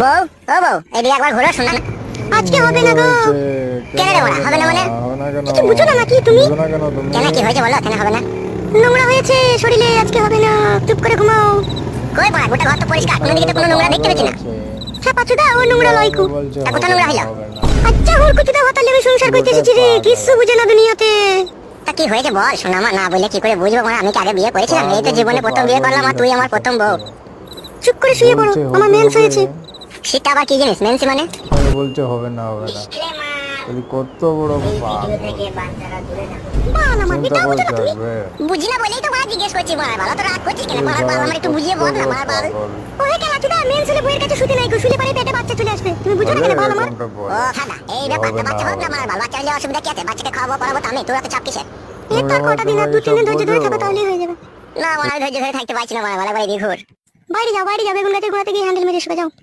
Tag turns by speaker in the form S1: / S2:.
S1: বউ ও বউ এদিকে একবার ঘুরে শোনা না।
S2: আজকে হবে না গো।
S1: কেন রে বড়া হবে না মানে?
S2: কিছু বুঝো না নাকি তুমি?
S1: কেন কি হয়েছে বলো, কেন হবে না?
S2: নোংরা হয়েছে শরীরে, আজকে হবে না, চুপ করে ঘুমাও।
S1: কই বড়া, গোটা ঘর তো পরিষ্কার, কোনো দিকে তো কোনো নোংরা দেখতে পাচ্ছি না।
S2: হ্যাঁ পাচুদা, ও নোংরা লয়কু।
S1: তা কোথা নোংরা হইলো?
S2: আচ্ছা ওর কুচুদা হতালে আমি সংসার করতেছি রে, কিছু বুঝে না দুনিয়াতে।
S1: তা কি হয়েছে বল, শোনা মা, না বলে কি করে বুঝবো? মানে আমি কি আগে বিয়ে করেছিলাম? এই তো জীবনে প্রথম বিয়ে করলাম, আর তুই আমার প্রথম বউ।
S2: চুপ করে শুয়ে পড়ো, আমার মেন্স হয়েছে।
S1: সেটা আবার কি জিনিস, মেন্সি মানে?
S3: বলছে হবে না হবে না, কত বড় পাপ।
S2: বাল আমার
S3: চিন্তা
S2: এটা বুঝো না
S3: করতে
S2: তুমি?
S3: হবে।
S1: বুঝি না বলেই তো বড়া জিজ্ঞেস করছি। বড়া ভালো তো রাগ করছিস কেন? বড়া বাল আমার একটু বুঝিয়ে বল না, বড়া বাল।
S2: ওহে কেন চুদা, মেন্স হলে বইয়ের কাছে শুতে নাই গো, শুলে পারে পেটে বাচ্চা চলে আসবে। তুমি বুঝো না কেন বাল আমার?
S1: ও খাদা, এই ব্যাপারটা বাচ্চা হোক না মার বাল, বাচ্চা হলে অসুবিধা কি আছে? বাচ্চাকে খাওয়াবো পড়াবো তো আমি, তোরা তো চাপ কিসের?
S2: এর তো আর কটা দিন, আর 2-3 দিন ধৈর্য ধরে থাকো তাহলেই হয়ে যাবে।
S1: না মানে ধৈর্য ধরে থাকতে পারছি না, মানে ভালো করে দিয়ে ঘুর।
S2: বাইরে যাও, বাইরে যাও, বেগুন গাছের গোড়াতে গিয়ে হ্যান্ডেল মেরে এসে যাও।